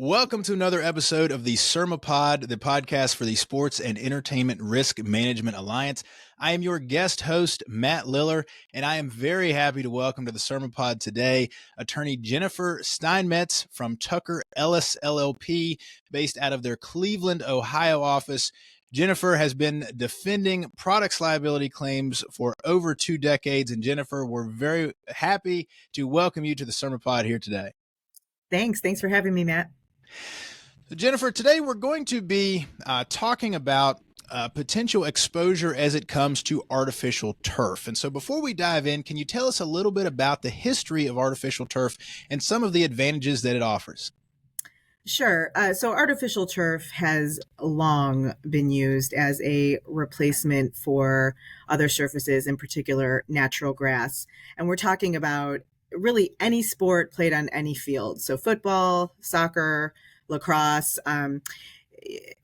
Welcome to another episode of the SERMAPod, the podcast for the Sports and Entertainment Risk Management Alliance. I am your guest host, Matt Liller, and I am very happy to welcome to the SERMAPod today attorney Jennifer Steinmetz from Tucker Ellis LLP, based out of their Cleveland, Ohio office. Jennifer has been defending products liability claims for over 2 decades. And Jennifer, we're very happy to welcome you to the SERMAPod here today. Thanks for having me, Matt. Jennifer, today we're going to be talking about potential exposure as it comes to artificial turf. And so before we dive in, can you tell us a little bit about the history of artificial turf and some of the advantages that it offers? Sure. So artificial turf has long been used as a replacement for other surfaces, in particular natural grass. And we're talking about really any sport played on any field. So football, soccer, lacrosse,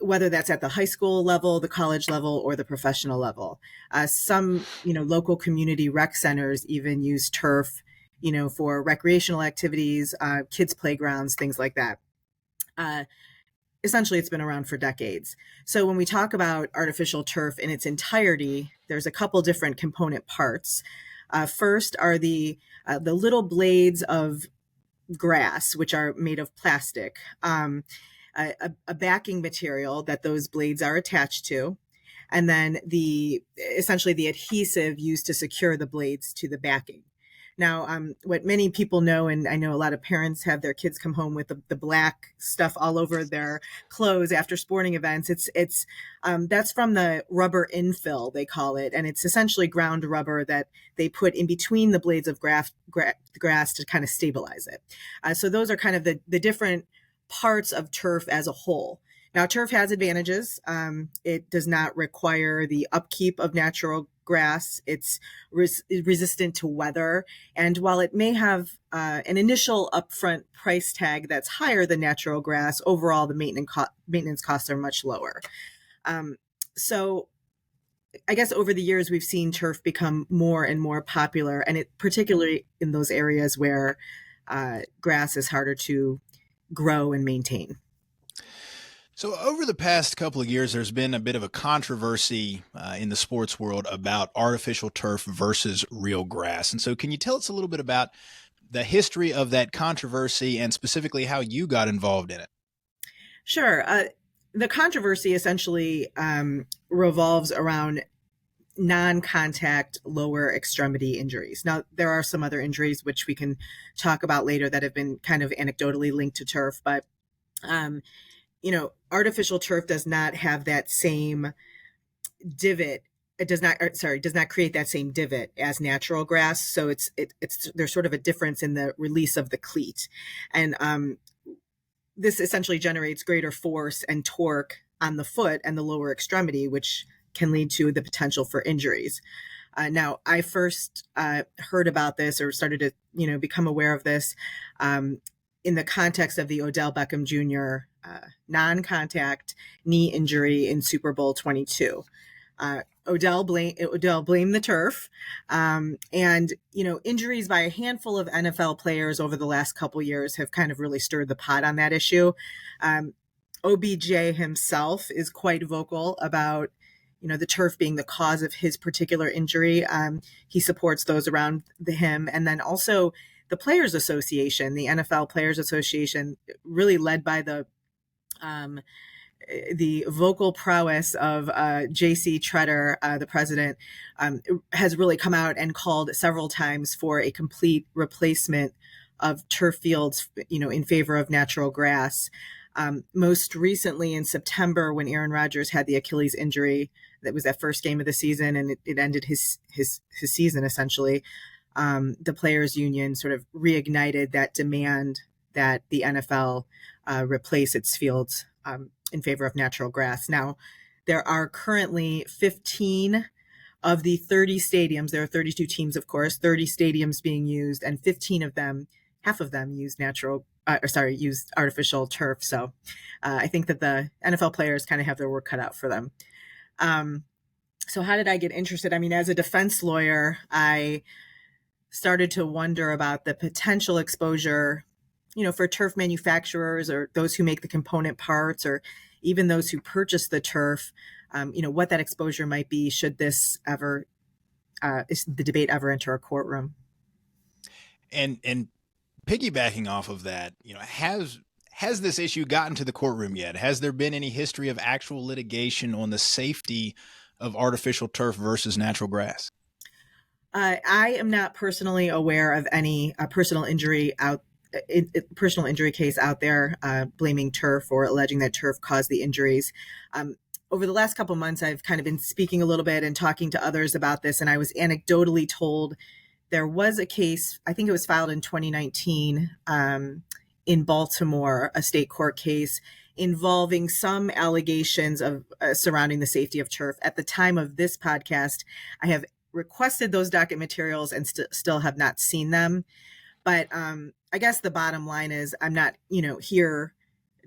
whether that's at the high school level, the college level, or the professional level. Some, local community rec centers even use turf, for recreational activities, kids' playgrounds, things like that. Essentially, it's been around for decades. So when we talk about artificial turf in its entirety, there's a couple different component parts. First are the little blades of grass, which are made of plastic, a backing material that those blades are attached to, and then essentially the adhesive used to secure the blades to the backing. Now, what many people know, and I know a lot of parents have their kids come home with the black stuff all over their clothes after sporting events. It's that's from the rubber infill, they call it, and it's essentially ground rubber that they put in between the blades of grass to kind of stabilize it. So those are kind of the different parts of turf as a whole. Now, turf has advantages. It does not require the upkeep of natural grass. It's resistant to weather. And while it may have an initial upfront price tag that's higher than natural grass, overall the maintenance costs are much lower. So I guess over the years, we've seen turf become more and more popular, and it particularly in those areas where grass is harder to grow and maintain. So over the past couple of years, there's been a bit of a controversy in the sports world about artificial turf versus real grass. And so can you tell us a little bit about the history of that controversy and specifically how you got involved in it? Sure. The controversy essentially revolves around non-contact lower extremity injuries. Now, there are some other injuries which we can talk about later that have been kind of anecdotally linked to turf, but artificial turf does not have that same divot. It does not create that same divot as natural grass. So there's sort of a difference in the release of the cleat. And this essentially generates greater force and torque on the foot and the lower extremity, which can lead to the potential for injuries. Now, I first heard about this or started to, become aware of this in the context of the Odell Beckham Jr. Non-contact knee injury in Super Bowl 22. Odell blamed the turf, and injuries by a handful of NFL players over the last couple years have kind of really stirred the pot on that issue. OBJ himself is quite vocal about the turf being the cause of his particular injury. He supports those around him, and then also the Players Association, the NFL Players Association, really led by the vocal prowess of J.C. Treader, the president, has really come out and called several times for a complete replacement of turf fields, in favor of natural grass. Most recently in September, when Aaron Rodgers had the Achilles injury, that was that first game of the season, and it ended his season essentially. The players' union sort of reignited that demand that the NFL replace its fields in favor of natural grass. Now, there are currently 15 of the 30 stadiums. There are 32 teams, of course, 30 stadiums being used, and 15 of them, half of them, use artificial turf. So I think that the NFL players kind of have their work cut out for them. So how did I get interested? I mean, as a defense lawyer, I started to wonder about the potential exposure for turf manufacturers or those who make the component parts or even those who purchase the turf, what that exposure might be should this ever, is the debate ever enter a courtroom. And piggybacking off of that, has this issue gotten to the courtroom yet? Has there been any history of actual litigation on the safety of artificial turf versus natural grass? I am not personally aware of any personal injury case out there blaming turf or alleging that turf caused the injuries. Over the last couple months, I've kind of been speaking a little bit and talking to others about this, and I was anecdotally told there was a case, I think it was filed in 2019 in Baltimore, a state court case involving some allegations of surrounding the safety of turf. At the time of this podcast, I have requested those docket materials and still have not seen them. But I guess the bottom line is I'm not, here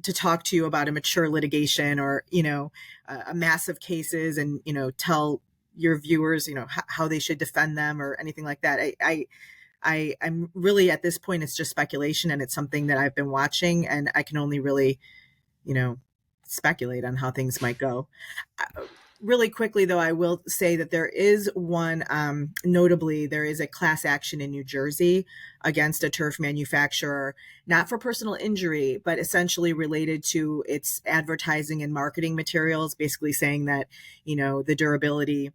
to talk to you about a mature litigation or, a massive cases and, tell your viewers, how they should defend them or anything like that. I'm really at this point, it's just speculation, and it's something that I've been watching, and I can only really, speculate on how things might go. Really quickly, though, I will say that there is one, notably, there is a class action in New Jersey against a turf manufacturer, not for personal injury, but essentially related to its advertising and marketing materials, basically saying that, the durability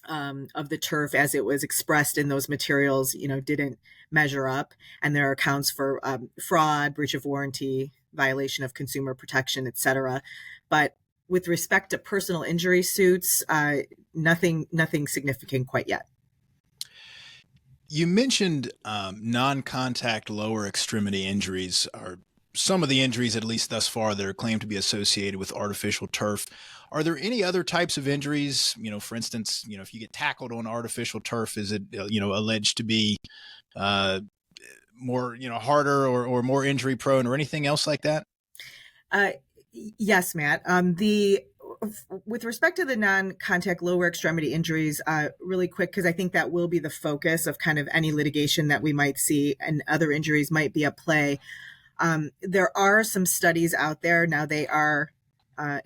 of the turf as it was expressed in those materials, didn't measure up. And there are counts for fraud, breach of warranty, violation of consumer protection, et cetera. But with respect to personal injury suits, nothing significant quite yet. You mentioned non-contact lower extremity injuries are some of the injuries, at least thus far, that are claimed to be associated with artificial turf. Are there any other types of injuries? For instance, if you get tackled on artificial turf, is it, alleged to be more, harder or more injury prone or anything else like that? Yes, Matt. With respect to the non-contact lower extremity injuries, really quick, because I think that will be the focus of kind of any litigation that we might see, and other injuries might be at play. There are some studies out there. Now they are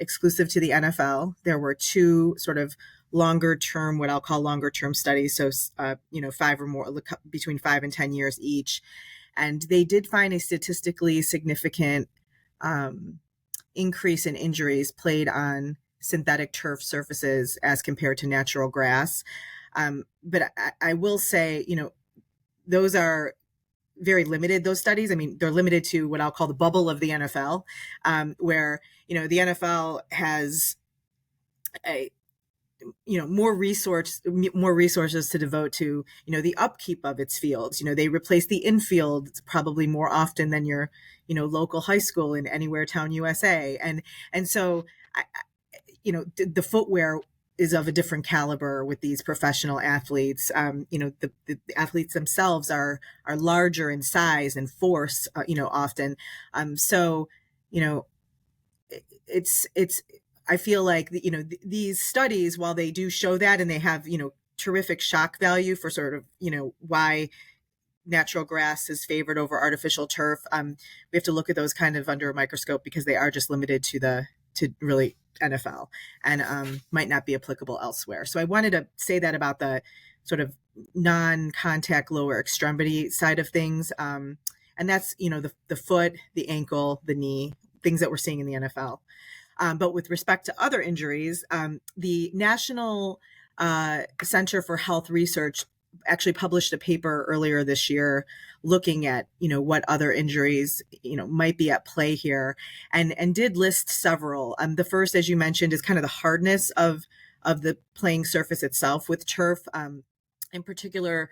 exclusive to the NFL. There were two sort of longer term, what I'll call longer term studies. So, 5 or more, between 5 and 10 years each. And they did find a statistically significant increase in injuries played on synthetic turf surfaces as compared to natural grass. But I will say, those are very limited, those studies. I mean, they're limited to what I'll call the bubble of the NFL, where, the NFL has more resources to devote to, the upkeep of its fields. They replace the infield probably more often than your, local high school in Anywhere Town, USA. And so, the footwear is of a different caliber with these professional athletes. The athletes themselves are larger in size and force, often. So, it's I feel like, these studies, while they do show that, and they have, terrific shock value for sort of, why natural grass is favored over artificial turf. We have to look at those kind of under a microscope because they are just limited to really NFL and might not be applicable elsewhere. So I wanted to say that about the sort of non-contact lower extremity side of things. And that's, the foot, the ankle, the knee, things that we're seeing in the NFL. But with respect to other injuries, the National Center for Health Research actually published a paper earlier this year looking at, what other injuries, might be at play here, and did list several. The first, as you mentioned, is kind of the hardness of the playing surface itself with turf. In particular,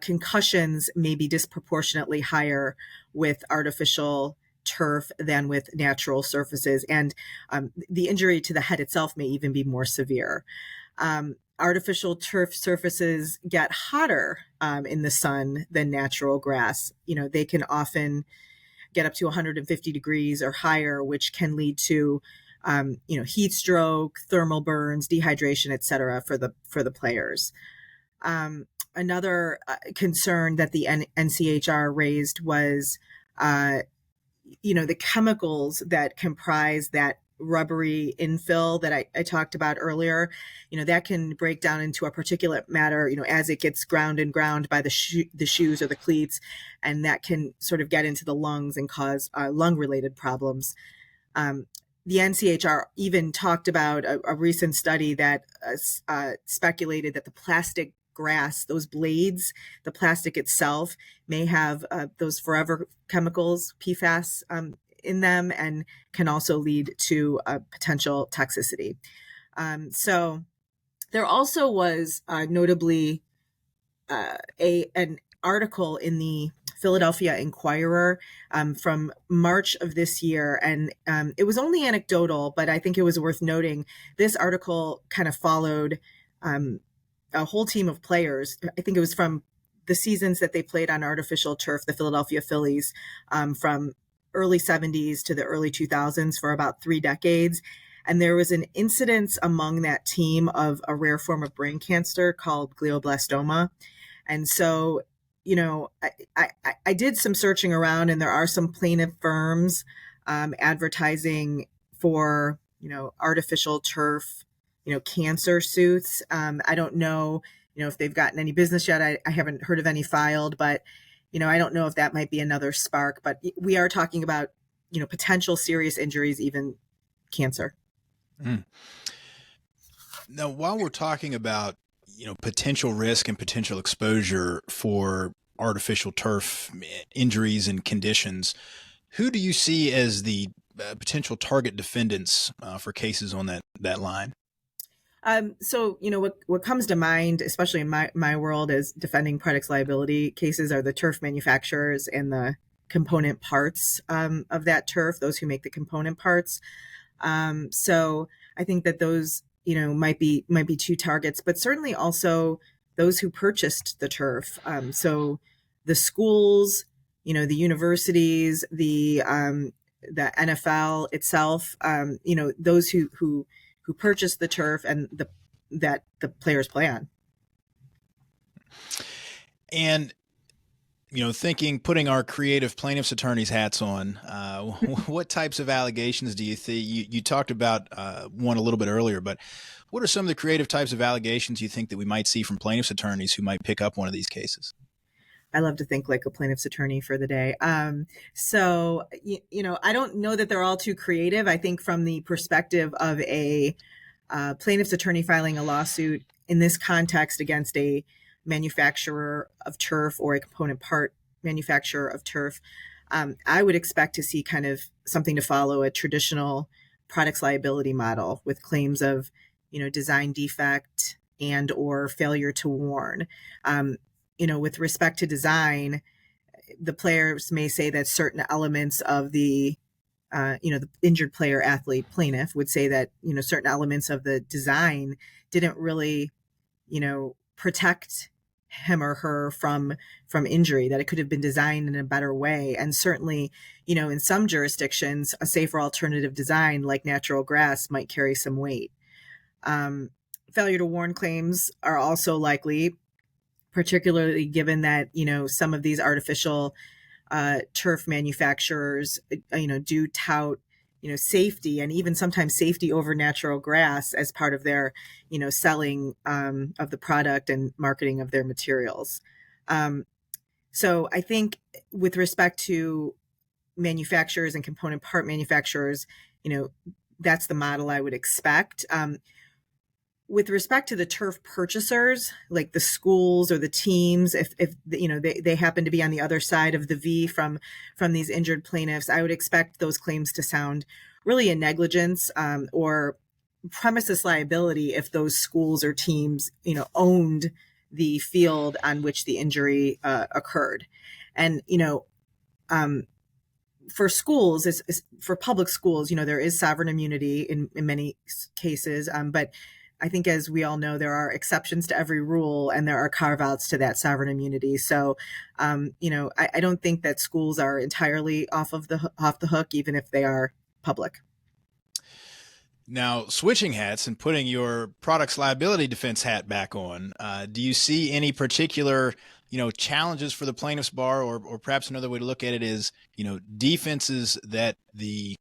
concussions may be disproportionately higher with artificial turf than with natural surfaces. And the injury to the head itself may even be more severe. Artificial turf surfaces get hotter in the sun than natural grass. They can often get up to 150 degrees or higher, which can lead to, heat stroke, thermal burns, dehydration, et cetera, for the players. Another concern that the NCHR raised was the chemicals that comprise that rubbery infill that I talked about earlier, that can break down into a particulate matter, as it gets ground by the shoes or the cleats, and that can sort of get into the lungs and cause lung related problems. The NCHR even talked about a recent study that speculated that the plastic grass, those blades, the plastic itself may have those forever chemicals, PFAS, in them, and can also lead to potential toxicity. So there also was notably an article in the Philadelphia Inquirer from March of this year. And it was only anecdotal, but I think it was worth noting. This article kind of followed a whole team of players. I think it was from the seasons that they played on artificial turf, the Philadelphia Phillies, from early 70s to the early 2000s for about 3 decades. And there was an incidence among that team of a rare form of brain cancer called glioblastoma. And so, I did some searching around, and there are some plaintiff firms advertising for, artificial turf, cancer suits. I don't know, if they've gotten any business yet. I haven't heard of any filed, but, I don't know if that might be another spark. But we are talking about, potential serious injuries, even cancer. Mm. Now, while we're talking about, potential risk and potential exposure for artificial turf injuries and conditions, who do you see as the potential target defendants for cases on that line? So, what comes to mind, especially in my world, as defending products liability cases, are the turf manufacturers and the component parts of that turf, those who make the component parts. So I think that those, might be 2 targets, but certainly also those who purchased the turf. So the schools, the universities, the NFL itself, those who purchased the turf and that the players play on. And, putting our creative plaintiff's attorney's hats on, what types of allegations do you think? You talked about one a little bit earlier, but what are some of the creative types of allegations you think that we might see from plaintiff's attorneys who might pick up one of these cases? I love to think like a plaintiff's attorney for the day. So, I don't know that they're all too creative. I think from the perspective of a plaintiff's attorney filing a lawsuit in this context against a manufacturer of turf or a component part manufacturer of turf, I would expect to see kind of something to follow a traditional products liability model with claims of, design defect and or failure to warn. With respect to design, the players may say that certain elements of the injured player, athlete, plaintiff would say that, certain elements of the design didn't really, protect him or her from injury, that it could have been designed in a better way. And certainly, in some jurisdictions, a safer alternative design like natural grass might carry some weight. Failure to warn claims are also likely, particularly given that, some of these artificial turf manufacturers, do tout, safety, and even sometimes safety over natural grass as part of their, selling of the product and marketing of their materials. So I think with respect to manufacturers and component part manufacturers, that's the model I would expect. With respect to the turf purchasers, like the schools or the teams, if they happen to be on the other side of the V from these injured plaintiffs, I would expect those claims to sound really in negligence or premises liability if those schools or teams, owned the field on which the injury occurred. And, for schools, for public schools, there is sovereign immunity in many cases, but I think, as we all know, there are exceptions to every rule, and there are carve-outs to that sovereign immunity. So, I don't think that schools are entirely off the hook, even if they are public. Now, switching hats and putting your products liability defense hat back on, do you see any particular challenges for the plaintiff's bar, or perhaps another way to look at it is, defenses that the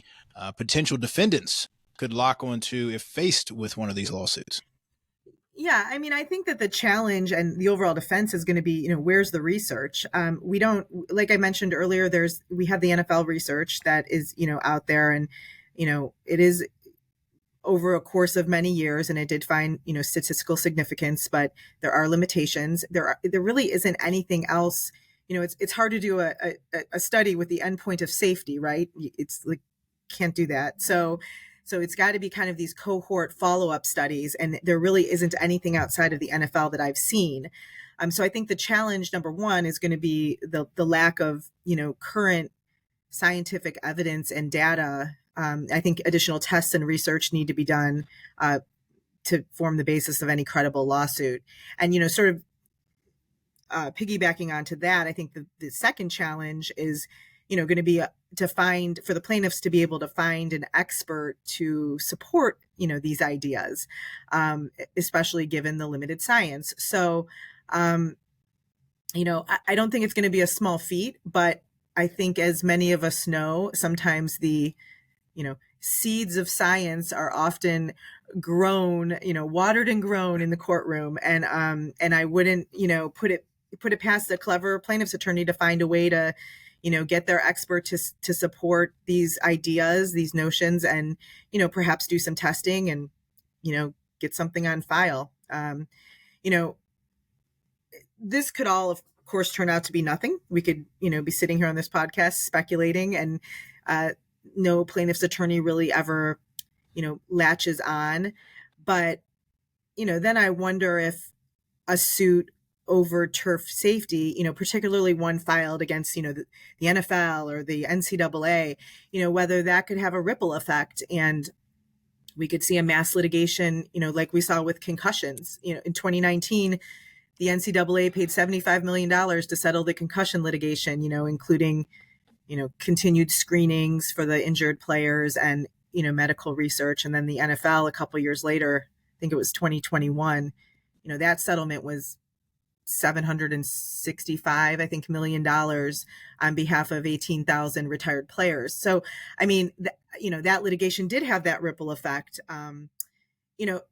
potential defendants could lock onto if faced with one of these lawsuits? Yeah, I mean, I think that the challenge and the overall defense is going to be, where's the research? We don't, like I mentioned earlier, we have the NFL research that is, out there, and, it is over a course of many years, and it did find, statistical significance, but there are limitations. There really isn't anything else. It's hard to do a study with the endpoint of safety, right? It's like, can't do that. So it's got to be kind of these cohort follow-up studies, and there really isn't anything outside of the NFL that I've seen. So I think the challenge number one is going to be the lack of, current scientific evidence and data. I think additional tests and research need to be done to form the basis of any credible lawsuit. And, sort of piggybacking onto that, I think the second challenge is, going to be for the plaintiffs to be able to find an expert to support, these ideas, especially given the limited science. So, I don't think it's going to be a small feat, but I think, as many of us know, sometimes the seeds of science are often grown, watered and grown in the courtroom. And I wouldn't, put it past a clever plaintiff's attorney to find a way to, get their expert to support these ideas, these notions, and, perhaps do some testing and, get something on file. This could all, of course, turn out to be nothing. We could, be sitting here on this podcast speculating, and no plaintiff's attorney really ever, latches on. But, then I wonder if a suit over turf safety, particularly one filed against, the NFL or the NCAA, whether that could have a ripple effect, and we could see a mass litigation, like we saw with concussions. In 2019, the NCAA paid $75 million to settle the concussion litigation, including, continued screenings for the injured players and, medical research. And then the NFL, a couple years later, I think it was 2021, that settlement was $765 million on behalf of 18,000 retired players. So, I mean, that litigation did have that ripple effect.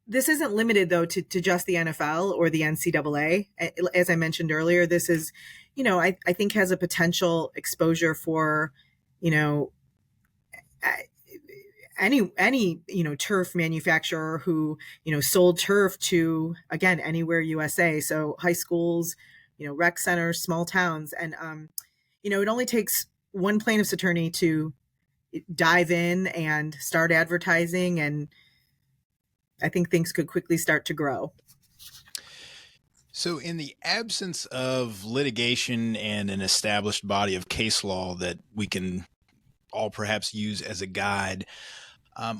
This isn't limited, though, to just the NFL or the NCAA. As I mentioned earlier, this is, I think has a potential exposure for, any turf manufacturer who sold turf to, again, anywhere USA, so high schools, rec centers, small towns, and it only takes one plaintiff's attorney to dive in and start advertising, and I think things could quickly start to grow. So, in the absence of litigation and an established body of case law that we can all perhaps use as a guide,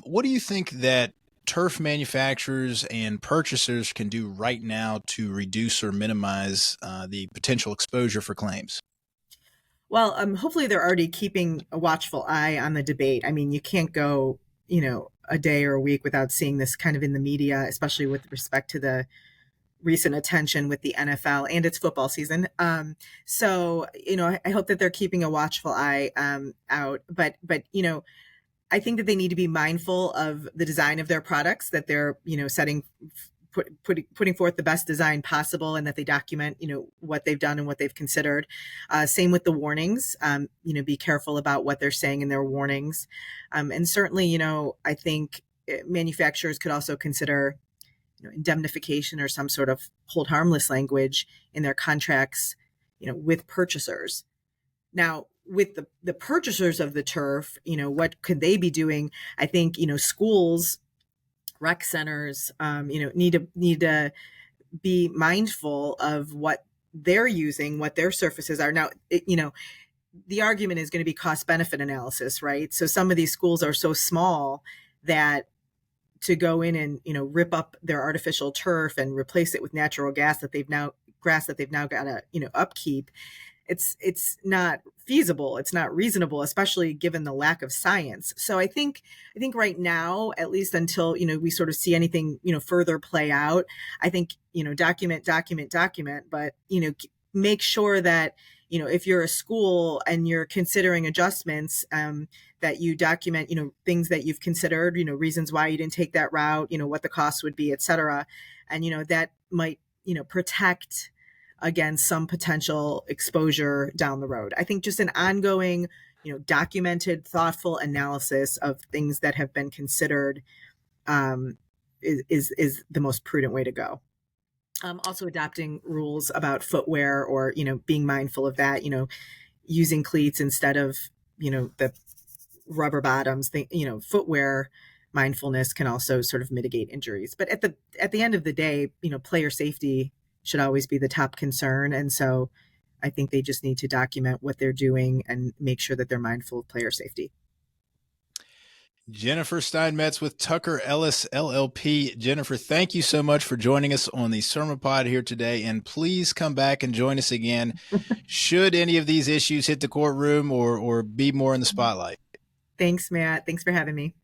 what do you think that turf manufacturers and purchasers can do right now to reduce or minimize the potential exposure for claims? Well, hopefully they're already keeping a watchful eye on the debate. I mean, you can't go, a day or a week without seeing this kind of in the media, especially with respect to the recent attention with the NFL and its football season. So, I hope that they're keeping a watchful eye out. But I think that they need to be mindful of the design of their products, that they're, putting forth the best design possible, and that they document, what they've done and what they've considered. Same with the warnings, be careful about what they're saying in their warnings. And certainly, I think manufacturers could also consider, indemnification or some sort of hold harmless language in their contracts, with purchasers. Now, with the purchasers of the turf, what could they be doing? I think, schools, rec centers, need to be mindful of what they're using, what their surfaces are. Now, the argument is going to be cost benefit analysis, right? So some of these schools are so small that to go in and, rip up their artificial turf and replace it with natural grass that they've now got to, upkeep, it's not feasible. It's not reasonable, especially given the lack of science. So I think right now, at least until, we sort of see anything, further play out, I think, document, but, make sure that, if you're a school and you're considering adjustments, that you document, things that you've considered, reasons why you didn't take that route, what the cost would be, et cetera. And, that might, protect against some potential exposure down the road. I think just an ongoing, documented, thoughtful analysis of things that have been considered is the most prudent way to go. Also adopting rules about footwear, or, being mindful of that, using cleats instead of, the rubber bottoms, footwear mindfulness can also sort of mitigate injuries. But at the end of the day, player safety should always be the top concern. And so I think they just need to document what they're doing and make sure that they're mindful of player safety. Jennifer Steinmetz with Tucker Ellis LLP. Jennifer, thank you so much for joining us on the SERMAPod here today. And please come back and join us again should any of these issues hit the courtroom or be more in the spotlight. Thanks, Matt. Thanks for having me.